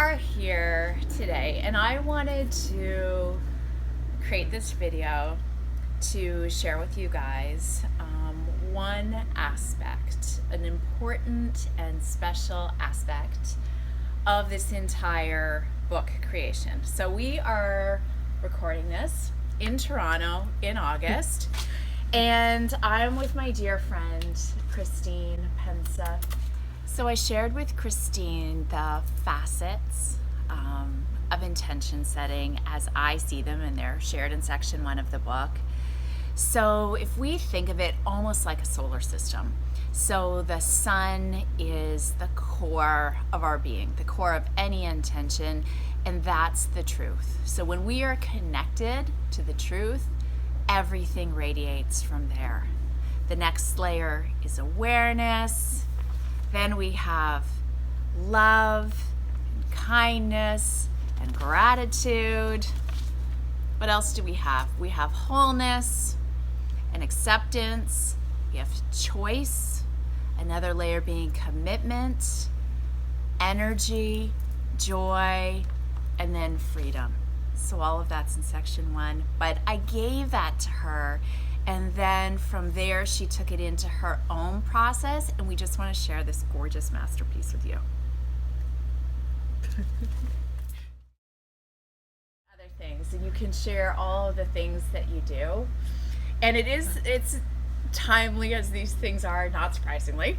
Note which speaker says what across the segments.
Speaker 1: are here today, and I wanted to create this video to share with you guys one aspect, an important and special aspect of this entire book creation. So we are recording this in Toronto in August, and I'm with my dear friend Christine Pensa. So I shared with Christine the facets of intention setting as I see them, and they're shared in section 1 of the book. So if we think of it almost like a solar system, so the sun is the core of our being, the core of any intention, and that's the truth. So when we are connected to the truth, everything radiates from there. The next layer is awareness. Then we have love and kindness and gratitude. What else do we have? We have wholeness and acceptance. We have choice, another layer being commitment, energy, joy, and then freedom. So all of that's in section 1. But I gave that to her, and then from there she took it into her own process, and we just want to share this gorgeous masterpiece with you. Other things, and you can share all of the things that you do. And it's timely as these things are, not surprisingly.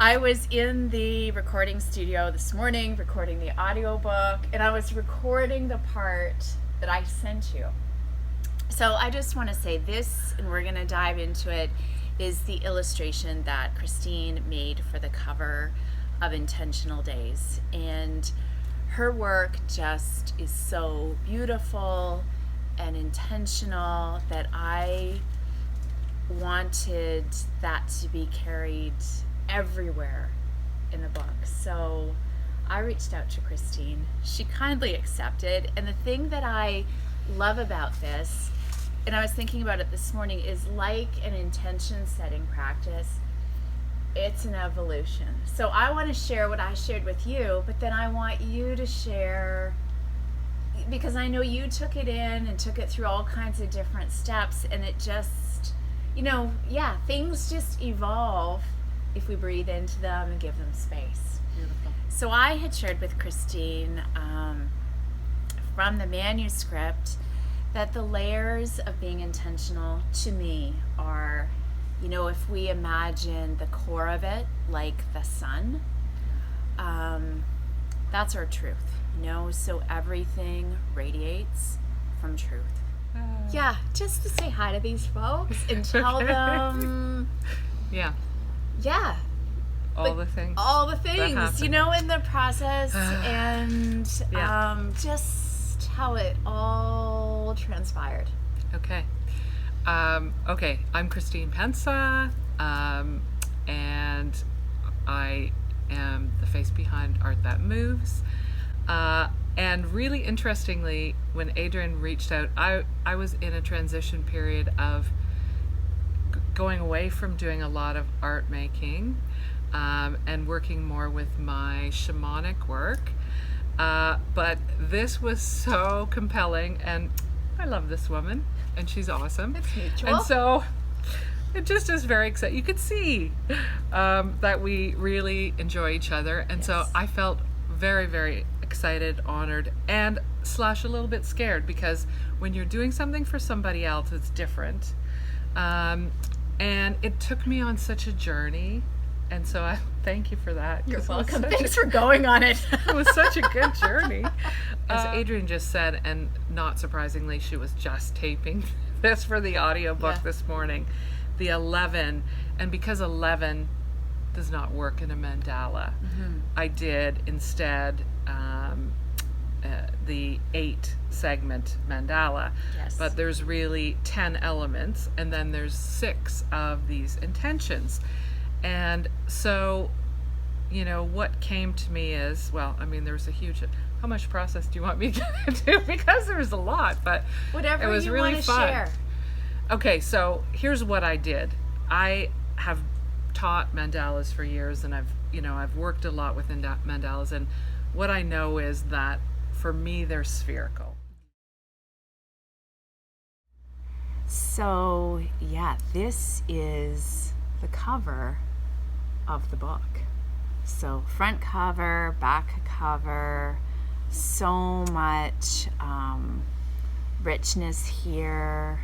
Speaker 1: I was in the recording studio this morning, recording the audiobook, and I was recording the part that I sent you. So I just want to say this, and we're going to dive into it, is the illustration that Christine made for the cover of Intentional Days. And her work just is so beautiful and intentional that I wanted that to be carried everywhere in the book. So I reached out to Christine. She kindly accepted. And the thing that I love about this, and I was thinking about it this morning, is like an intention setting practice, it's an evolution. So I want to share what I shared with you, but then I want you to share, because I know you took it in and took it through all kinds of different steps, and it just, things just evolve if we breathe into them and give them space.
Speaker 2: Beautiful.
Speaker 1: So I had shared with Christine from the manuscript that the layers of being intentional to me are, if we imagine the core of it like the sun, that's our truth. So everything radiates from truth. Yeah, just to say hi to these folks and tell them.
Speaker 2: Yeah.
Speaker 1: All the things, in the process, and just how it all transpired.
Speaker 2: Okay. I'm Christine Pensa, and I am the face behind Art That Moves. And really interestingly, when Adrienne reached out, I was in a transition period of going away from doing a lot of art making and working more with my shamanic work. But this was so compelling, and I love this woman, and she's awesome.
Speaker 1: It's mutual.
Speaker 2: And so it just is very exciting. You could see that we really enjoy each other. And so I felt very, very excited, honored, and / a little bit scared, because when you're doing something for somebody else, it's different. And it took me on such a journey. And so I thank you for that.
Speaker 1: You're welcome. Thanks for going on it.
Speaker 2: It was such a good journey. As Adrienne just said, and not surprisingly, she was just taping this for the audiobook this morning, the 11. And because 11 does not work in a mandala, I did instead the 8 segment mandala.
Speaker 1: Yes.
Speaker 2: But there's really 10 elements, and then there's 6 of these intentions. And so, what came to me is, there's a huge, how much process do you want me to do? Because there's a lot, but
Speaker 1: whatever
Speaker 2: it was
Speaker 1: you
Speaker 2: really
Speaker 1: want to
Speaker 2: fun.
Speaker 1: share.
Speaker 2: Okay, so here's what I did. I have taught mandalas for years, and I've worked a lot with mandalas, and what I know is that for me, they're spherical.
Speaker 1: So, yeah, this is the cover of the book. So, front cover, back cover, so much richness here.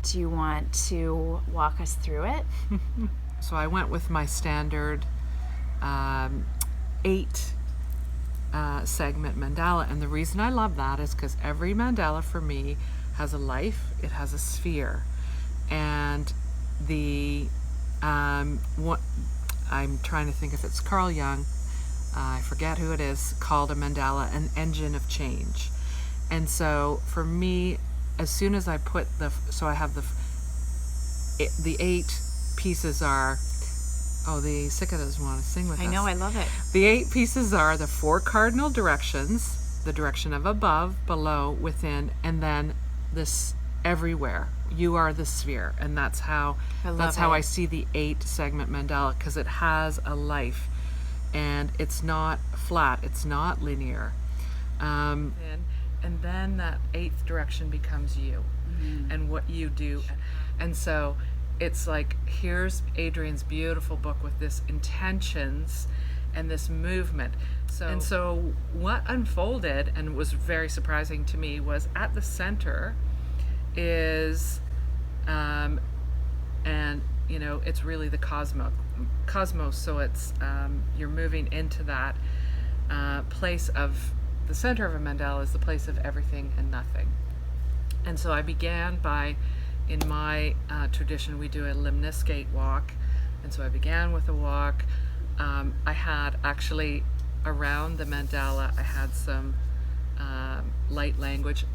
Speaker 1: Do you want to walk us through it?
Speaker 2: So I went with my standard 8 segment mandala, and the reason I love that is because every mandala for me has a life, it has a sphere, and what I'm trying to think if it's Carl Jung, I forget who it is, called a mandala an engine of change. And so for me, as soon as I put so I have the 8 pieces are, oh, the Sika doesn't want to sing with us.
Speaker 1: I know, I love it.
Speaker 2: The 8 pieces are the 4 cardinal directions, the direction of above, below, within, and then this everywhere. You are the sphere, and that's how I see the 8 segment mandala, because it has a life, and it's not flat, it's not linear. And then that 8th direction becomes you, and what you do. And so it's like, here's Adrienne's beautiful book with this intentions and this movement. So what unfolded and was very surprising to me was at the center is, and you know, it's really the cosmos. So it's you're moving into that place of the center of a mandala is the place of everything and nothing. And so I began by, in my tradition, we do a Luminess Gate walk. And so I began with a walk. I had actually, around the mandala, I had some light language.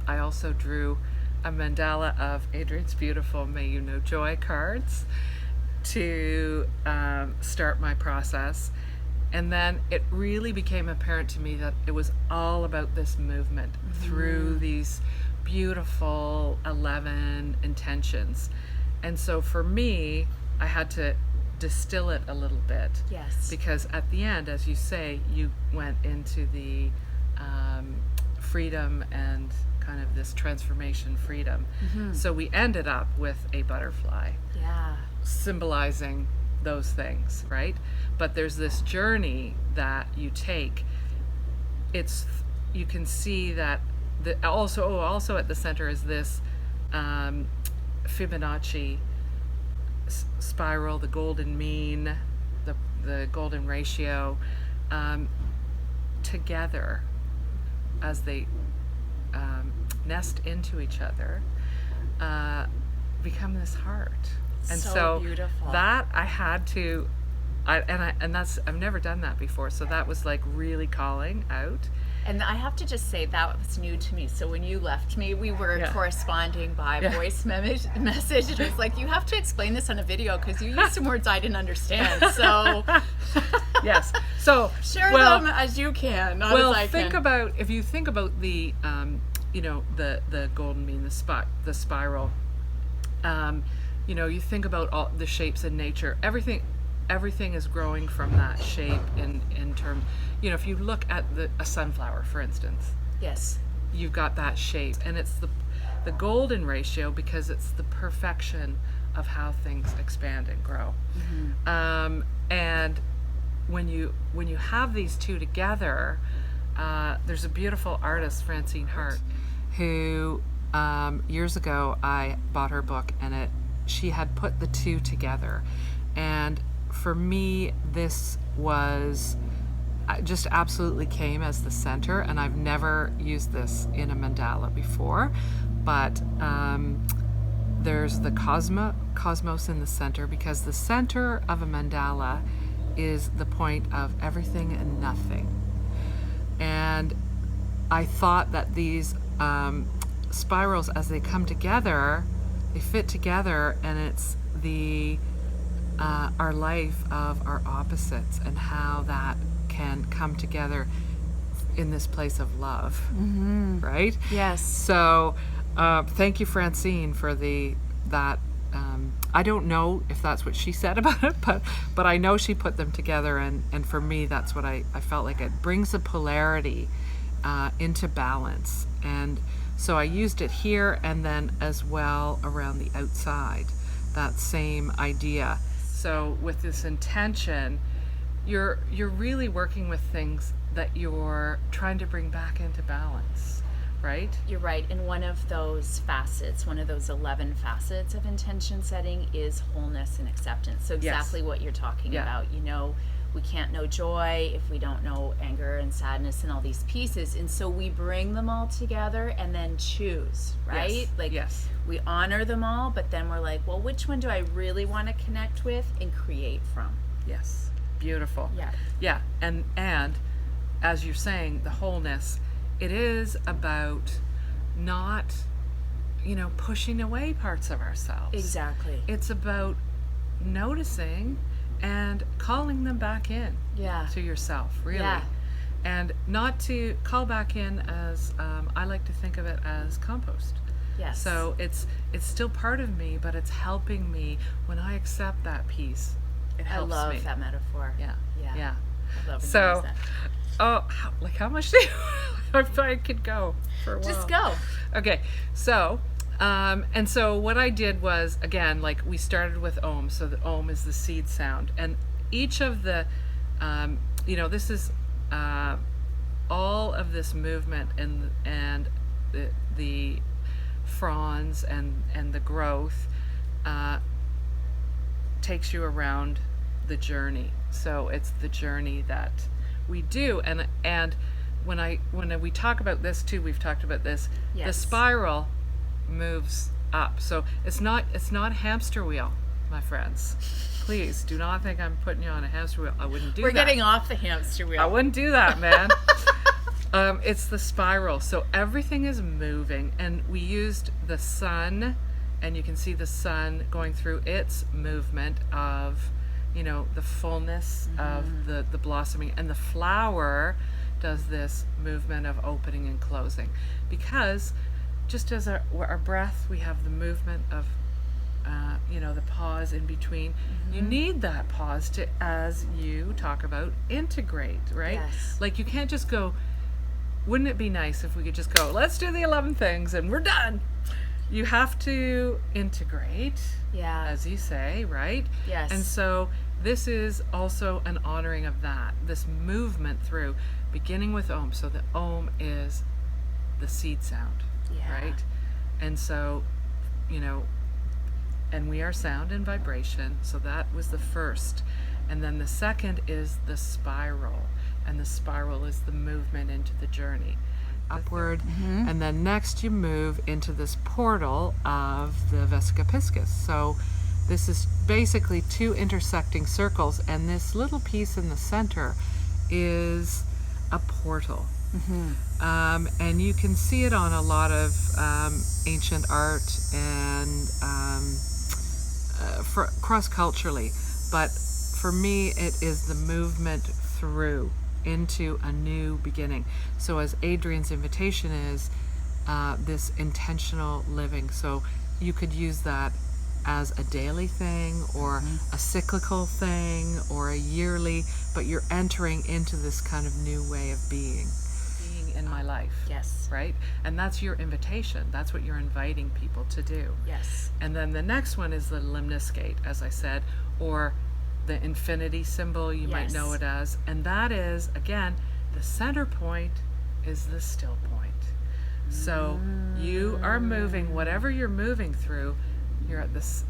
Speaker 2: I also drew a mandala of Adrienne's beautiful May You Know Joy cards to start my process. And then it really became apparent to me that it was all about this movement through these beautiful 11 intentions. And so for me, I had to distill it a little bit.
Speaker 1: Yes.
Speaker 2: Because at the end, as you say, you went into the freedom and kind of this transformation freedom. So we ended up with a butterfly.
Speaker 1: Yeah.
Speaker 2: Symbolizing those things, right? But there's this journey that you take. You can see that also at the center is this Fibonacci spiral, the golden mean, the golden ratio, together as they nest into each other, become this heart. And so
Speaker 1: beautiful.
Speaker 2: That I had to, I've never done that before. So that was like really calling out.
Speaker 1: And I have to just say that was new to me. So when you left me, we were corresponding by voice message. It was like, you have to explain this on a video because you used some words I didn't understand. So
Speaker 2: yes. So
Speaker 1: share them as you can.
Speaker 2: If you think about the the golden mean, the spiral. You think about all the shapes in nature. Everything is growing from that shape in terms. If you look at a sunflower, for instance.
Speaker 1: Yes.
Speaker 2: You've got that shape, and it's the golden ratio because it's the perfection of how things expand and grow. And when you have these two together, there's a beautiful artist, Francine Hart, who years ago I bought her book, and she had put the two together. And for me, this was just absolutely came as the center, and I've never used this in a mandala before, but there's the cosmos in the center, because the center of a mandala is the point of everything and nothing. And I thought that these spirals, as they come together, they fit together, and it's our life of our opposites and how that can come together in this place of love, right?
Speaker 1: Yes.
Speaker 2: So thank you, Francine, for that I don't know if that's what she said about it, but I know she put them together, and for me, that's what I felt like. It brings a polarity into balance. And so I used it here and then as well around the outside, that same idea. So with this intention, you're really working with things that you're trying to bring back into balance, right?
Speaker 1: You're right. And one of those facets, one of those 11 facets of intention setting is wholeness and acceptance. So exactly what you're talking about. You know, we can't know joy if we don't know anger and sadness and all these pieces. And so we bring them all together and then choose, right? We honor them all, but then we're like, well, which one do I really want to connect with and create from?
Speaker 2: Yes. Beautiful. Yeah. And as you're saying, the wholeness, it is about not, pushing away parts of ourselves.
Speaker 1: Exactly.
Speaker 2: It's about noticing and calling them back in to yourself, really. And not to call back in as, I like to think of it as compost.
Speaker 1: Yes.
Speaker 2: So it's still part of me, but it's helping me when I accept that piece. It helps me.
Speaker 1: I love that metaphor.
Speaker 2: Yeah.
Speaker 1: I love
Speaker 2: so, how much do I could go for a while.
Speaker 1: Just go.
Speaker 2: Okay. So, and so what I did was, again, like we started with Om. So the Om is the seed sound, and each of the, this is all of this movement and the fronds and the growth takes you around the journey. So it's the journey that we do, and when we talk about this too, we've talked about this. The spiral moves up, so it's not a hamster wheel, my friends. Please do not think I'm putting you on a hamster wheel. I wouldn't do that.
Speaker 1: We're getting off the hamster wheel.
Speaker 2: I wouldn't do that, man. It's the spiral. So everything is moving, and we used the sun, and you can see the sun going through its movement of, the fullness of the blossoming, and the flower does this movement of opening and closing. Because just as our breath, we have the movement of, the pause in between. You need that pause to, as you talk about, integrate, right?
Speaker 1: Yes.
Speaker 2: Like you can't just go, wouldn't it be nice if we could just go, let's do the 11 things and we're done. You have to integrate, as you say, right?
Speaker 1: Yes.
Speaker 2: And so this is also an honoring of that, this movement through, beginning with Om. So the Om is the seed sound, right? And so, and we are sound and vibration. So that was the first. And then the second is the spiral. And the spiral is the movement into the journey. Upward. And then next you move into this portal of the Vesica Piscis. So this is basically two intersecting circles, and this little piece in the center is a portal. And you can see it on a lot of ancient art and cross-culturally, but for me it is the movement through into a new beginning. So as Adrienne's invitation is this intentional living, so you could use that as a daily thing or a cyclical thing or a yearly, but you're entering into this kind of new way of being in my life.
Speaker 1: Yes.
Speaker 2: Right? And that's your invitation. That's what you're inviting people to do.
Speaker 1: Yes.
Speaker 2: And then the next one is the Luminess Gate, as I said, or the infinity symbol, you might know it as. And that is, again, the center point is the still point. So you are moving, whatever you're moving through, you're at this,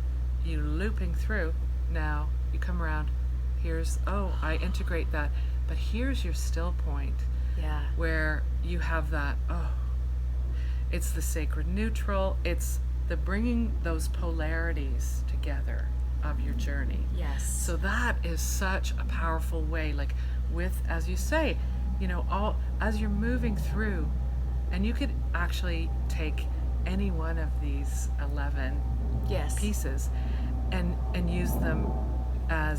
Speaker 2: you looping through. Now you come around, here's, I integrate that, but here's your still point. Where you have that, it's the sacred neutral, it's the bringing those polarities together of your journey.
Speaker 1: Yes.
Speaker 2: So that is such a powerful way, like with, as you say, all as you're moving through, and you could actually take any one of these 11 pieces and use them as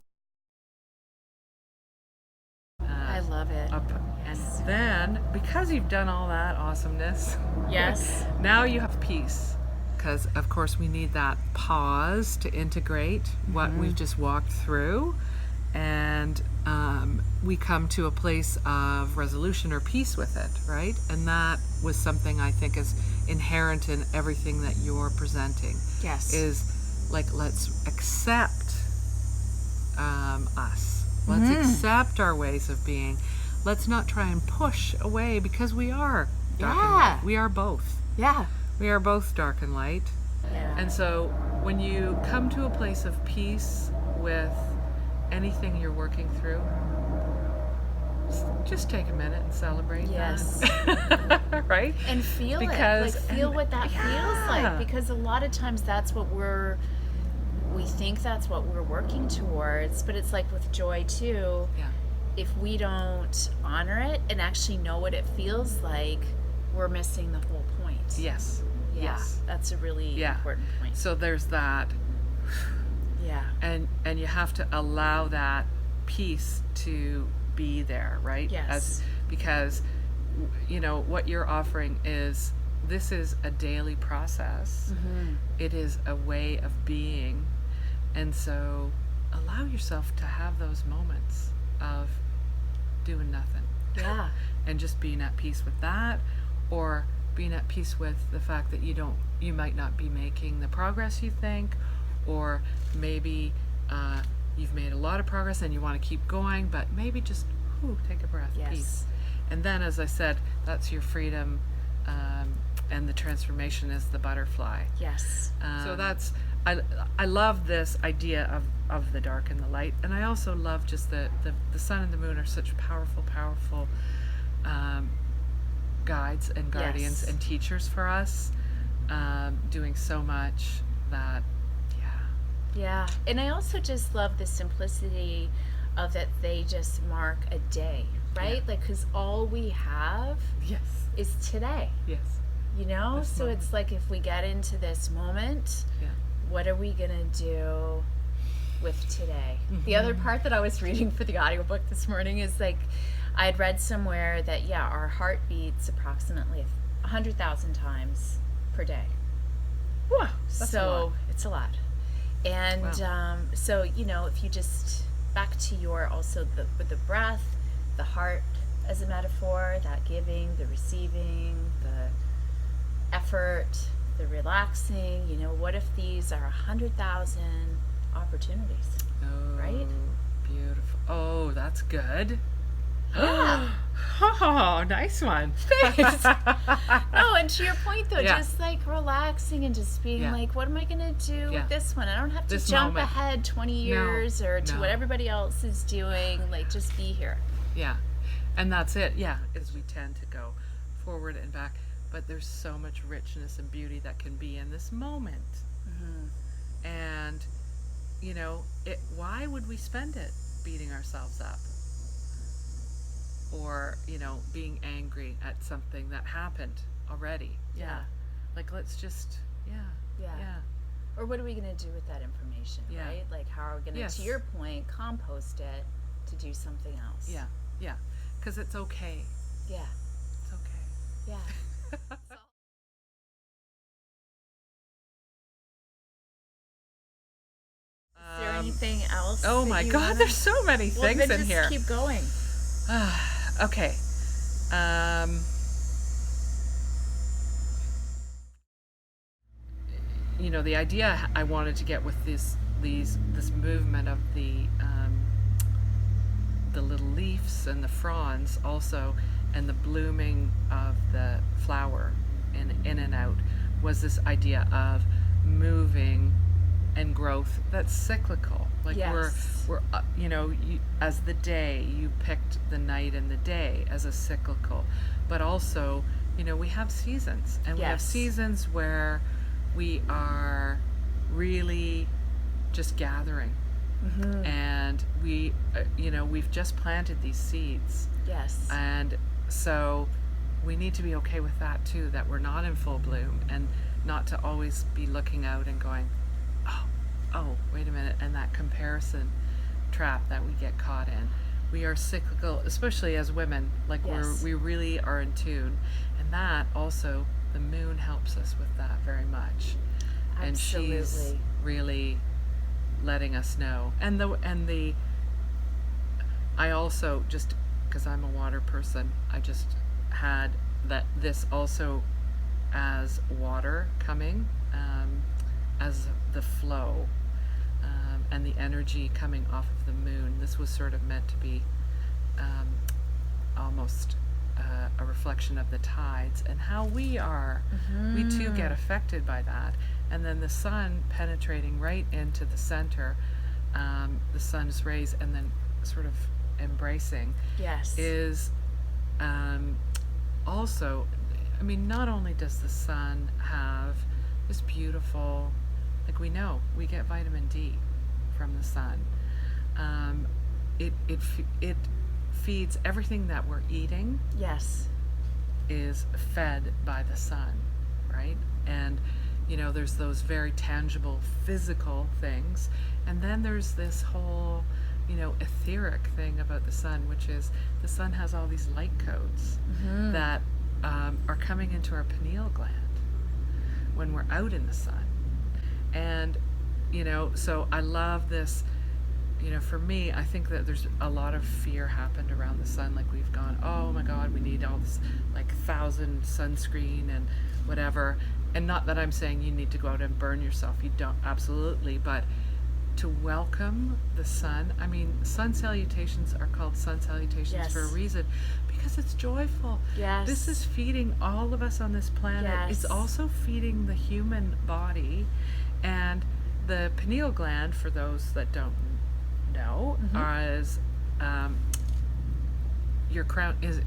Speaker 1: I love it.
Speaker 2: And then, because you've done all that awesomeness, now you have peace. because of course we need that pause to integrate what we've just walked through, and we come to a place of resolution or peace with it, right? And that was something I think is inherent in everything that you're presenting.
Speaker 1: Yes.
Speaker 2: Is like, let's accept us. Let's accept our ways of being. Let's not try and push away, because we are dark and light. We are both.
Speaker 1: Yeah.
Speaker 2: We are both dark and light.
Speaker 1: Yeah.
Speaker 2: And so when you come to a place of peace with anything you're working through, just take a minute and celebrate that. Right?
Speaker 1: And feel it. Like, feel what that feels like. Because a lot of times that's what we think that's what we're working towards. But it's like with joy too.
Speaker 2: Yeah.
Speaker 1: If we don't honor it and actually know what it feels like, we're missing the whole point.
Speaker 2: Yes.
Speaker 1: Yeah.
Speaker 2: Yes.
Speaker 1: That's a really important point.
Speaker 2: So there's that.
Speaker 1: Yeah.
Speaker 2: And you have to allow that peace to be there, right?
Speaker 1: Yes.
Speaker 2: Because you know what you're offering is, this is a daily process. It is a way of being, and so allow yourself to have those moments of doing nothing.
Speaker 1: Yeah.
Speaker 2: And just being at peace with that, or being at peace with the fact that you might not be making the progress you think, or maybe you've made a lot of progress and you want to keep going, but maybe just take a breath.
Speaker 1: Yes.
Speaker 2: Peace. And then, as I said, that's your freedom, and the transformation is the butterfly.
Speaker 1: Yes.
Speaker 2: So that's, I love this idea of the dark and the light, and I also love just the sun and the moon are such powerful guides and guardians and teachers for us, doing so much that,
Speaker 1: yeah. And I also just love the simplicity of that they just mark a day, right? Like, because all we have is today.
Speaker 2: Yes.
Speaker 1: You know?
Speaker 2: This
Speaker 1: so
Speaker 2: moment.
Speaker 1: It's like, if we get into this moment, what are we going to do with today? The other part that I was reading for the audiobook this morning is, like, I had read somewhere that, our heart beats approximately 100,000 times per day.
Speaker 2: Wow, that's a lot.
Speaker 1: It's a lot. And so, if you just, back to your, also with the breath, the heart as a metaphor, that giving, the receiving, the effort, the relaxing, what if these are 100,000 opportunities, right?
Speaker 2: Beautiful. Oh, that's good.
Speaker 1: Yeah.
Speaker 2: Oh, nice one.
Speaker 1: Thanks. No, and to your point though,
Speaker 2: Yeah.
Speaker 1: just like relaxing and just being
Speaker 2: Yeah.
Speaker 1: like, what am I going to do with this one? I don't have to
Speaker 2: This
Speaker 1: jump
Speaker 2: moment.
Speaker 1: ahead 20 years or to
Speaker 2: No.
Speaker 1: what everybody else is doing. Like, just be here.
Speaker 2: Yeah. And that's it. Yeah. As we tend to go forward and back. But there's so much richness and beauty that can be in this moment. And, why would we spend it beating ourselves up? Or, being angry at something that happened already.
Speaker 1: Yeah.
Speaker 2: Like, let's just, yeah.
Speaker 1: Or what are we going to do with that information, right? Like, how are we going to, to your point, compost it to do something else?
Speaker 2: Yeah. Because it's okay.
Speaker 1: Yeah.
Speaker 2: It's okay.
Speaker 1: Yeah. Is there anything else?
Speaker 2: Oh
Speaker 1: that
Speaker 2: my
Speaker 1: you
Speaker 2: God,
Speaker 1: wanna...
Speaker 2: there's so many
Speaker 1: Well,
Speaker 2: things
Speaker 1: then
Speaker 2: in
Speaker 1: just
Speaker 2: here.
Speaker 1: keep going.
Speaker 2: Okay. The idea I wanted to get with this movement of the little leaves and the fronds also, and the blooming of the flower in and out, was this idea of moving and growth that's cyclical. Like, we're as the day, you picked the night and the day as a cyclical, but also, we have seasons, and we have seasons where we are really just gathering, and we've just planted these seeds.
Speaker 1: Yes.
Speaker 2: And so we need to be okay with that too, that we're not in full bloom, and not to always be looking out and going, oh, wait a minute, and that comparison trap that we get caught in. We are cyclical, especially as women. Like, we really are in tune. And that also, the moon helps us with that very much. And she's
Speaker 1: Absolutely.
Speaker 2: really letting us know. I also, just because I'm a water person, I just had that this also as water coming, as the flow, and the energy coming off of the moon. This was sort of meant to be almost a reflection of the tides and how we are. We too get affected by that. And then the sun penetrating right into the center, the sun's rays, and then sort of embracing,
Speaker 1: Yes.
Speaker 2: is also, I mean, not only does the sun have this beautiful, like we know, we get vitamin D from the sun. It feeds everything that we're eating,
Speaker 1: Yes.
Speaker 2: is fed by the sun, right? And there's those very tangible physical things, and then there's this whole etheric thing about the sun, which is the sun has all these light codes that are coming into our pineal gland when we're out in the sun. And so I love this. For me, I think that there's a lot of fear happened around the sun. Like, we've gone, oh my God, we need all this, like, 1,000 sunscreen and whatever. And not that I'm saying you need to go out and burn yourself. You don't, absolutely. But to welcome the sun. I mean, sun salutations are called sun salutations for a reason, because it's joyful.
Speaker 1: Yes.
Speaker 2: This is feeding all of us on this planet.
Speaker 1: Yes.
Speaker 2: It's also feeding the human body. And the pineal gland, for those that don't know, is your crown is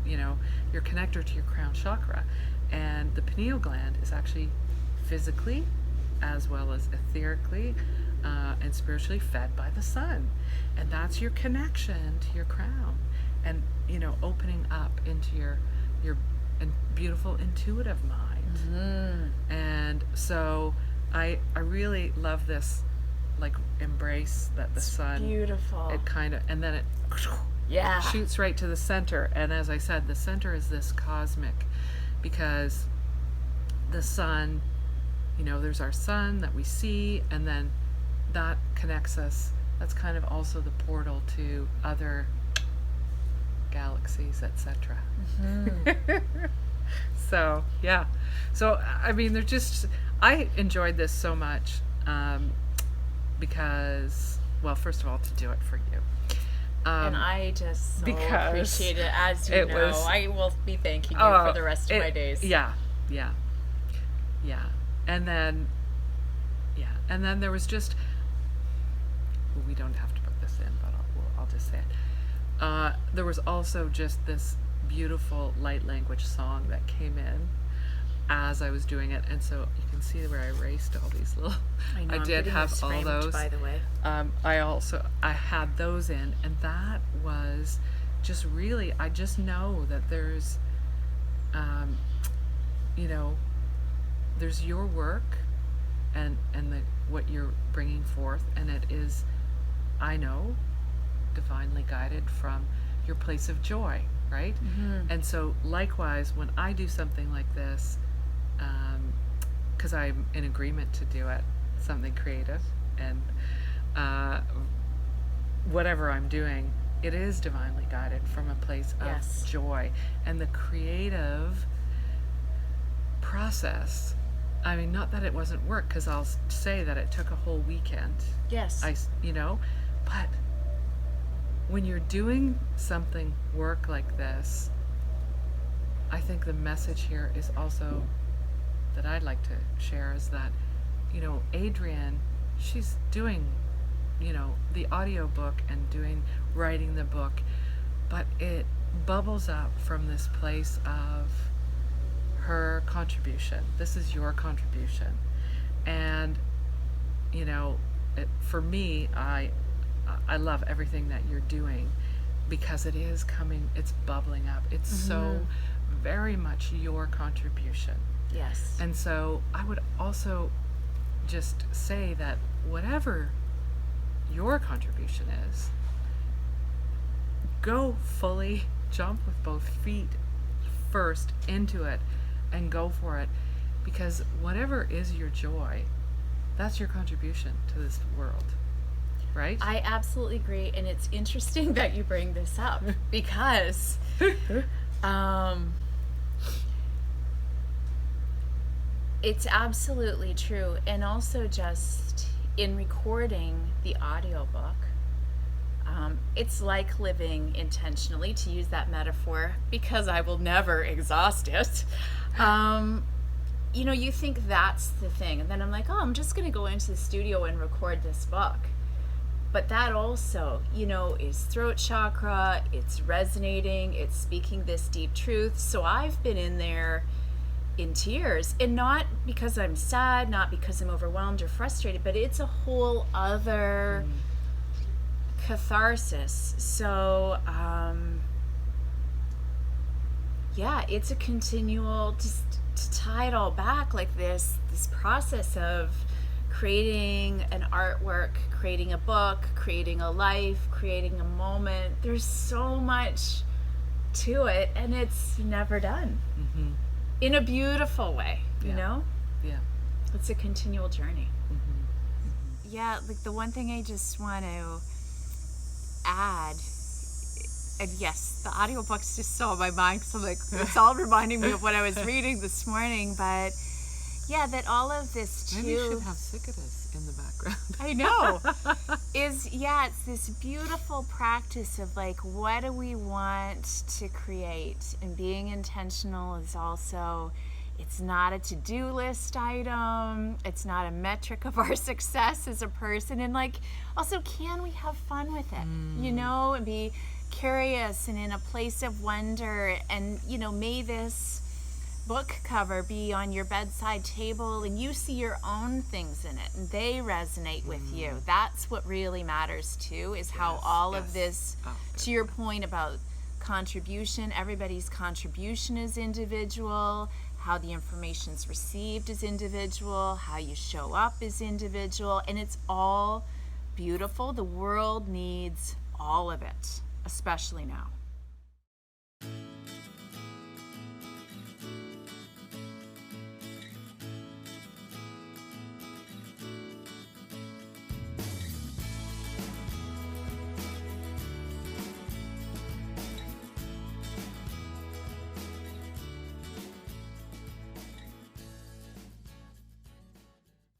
Speaker 2: your connector to your crown chakra. And the pineal gland is actually physically as well as etherically and spiritually fed by the sun. And that's your connection to your crown, and opening up into your beautiful intuitive mind. And so I really love this, like, embrace that the sun,
Speaker 1: beautiful.
Speaker 2: it kind of, and then it shoots right to the center. And as I said, the center is this cosmic, because the sun, there's our sun that we see, and then that connects us. That's kind of also the portal to other galaxies, etc. So yeah, so I mean, I enjoyed this so much, because, well, first of all, to do it for you.
Speaker 1: And I just so appreciate it. As you know, I will be thanking you for the rest of my days.
Speaker 2: Yeah. And then there was just, well, we don't have to put this in, but I'll just say it. There was also just this beautiful light language song that came in as I was doing it, and so you can see where I erased all these little.
Speaker 1: I know,
Speaker 2: I did have all
Speaker 1: framed,
Speaker 2: those.
Speaker 1: by the way.
Speaker 2: I had those in, and that was just really. I just know that there's, there's your work, and what you're bringing forth, and it is, I know, divinely guided from your place of joy, right? And so likewise, when I do something like this, because I'm in agreement to do it, something creative, and whatever I'm doing, it is divinely guided from a place of joy. And the creative process, I mean, not that it wasn't work, because I'll say that it took a whole weekend.
Speaker 1: Yes.
Speaker 2: But when you're doing something work like this, I think the message here is also that I'd like to share is that, Adrienne, she's doing, the audio book and writing the book, but it bubbles up from this place of her contribution. This is your contribution. And, for me, I love everything that you're doing, because it is coming, it's bubbling up. It's so very much your contribution.
Speaker 1: Yes.
Speaker 2: And so I would also just say that whatever your contribution is, go fully, jump with both feet first into it, and go for it, because whatever is your joy, that's your contribution to this world, right?
Speaker 1: I absolutely agree, and it's interesting that you bring this up because it's absolutely true. And also, just in recording the audiobook, it's like living intentionally, to use that metaphor, because I will never exhaust it. You know, you think that's the thing, and then I'm like, oh, I'm just going to go into the studio and record this book. But that also, you know, is throat chakra, it's resonating, it's speaking this deep truth. So I've been in there in tears, and not because I'm sad, not because I'm overwhelmed or frustrated, but it's a whole other catharsis. So yeah, it's a continual, just to tie it all back, like this process of creating an artwork, creating a book, creating a life, creating a moment. There's so much to it, and it's never done.
Speaker 2: Mm-hmm.
Speaker 1: In a beautiful way, you know?
Speaker 2: Yeah.
Speaker 1: It's a continual journey.
Speaker 2: Mm-hmm.
Speaker 1: Yeah, like the one thing I just want to add, and yes, the audiobook's just so on my mind, because I'm like, it's all reminding me of what I was reading this morning, but yeah, that all of this too.
Speaker 2: Maybe you should have cicadas in the background.
Speaker 1: I know. It's this beautiful practice of like, what do we want to create? And being intentional is also, it's not a to-do list item. It's not a metric of our success as a person. And like, also, can we have fun with it? You know, and be curious and in a place of wonder. And, you know, may this book cover be on your bedside table and you see your own things in it and they resonate with you. That's what really matters too, is how all of this, to your point about contribution, everybody's contribution is individual, how the information's received is individual, how you show up is individual, and it's all beautiful. The world needs all of it, especially now.